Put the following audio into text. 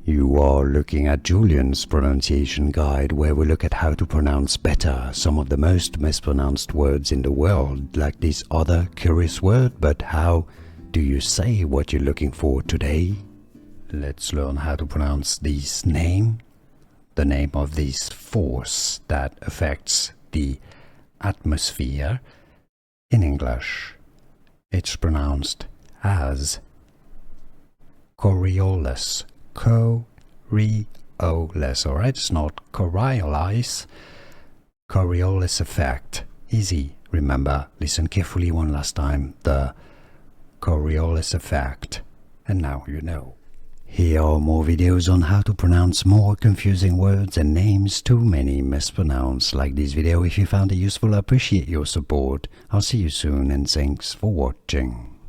You are looking at Julian's pronunciation guide, where we look at how to pronounce better some of the most mispronounced words in the world, like this other curious word. But how do you say what you're looking for today? Let's learn how to pronounce this name, the name of this force that affects the atmosphere. In English, it's pronounced as Coriolis. Coriolis, alright? It's not Coriolis. Coriolis effect. Easy. Remember, listen carefully one last time. The Coriolis effect. And now you know. Here are more videos on how to pronounce more confusing words and names too many mispronounced. Like this video if you found it useful. I appreciate your support. I'll see you soon and thanks for watching.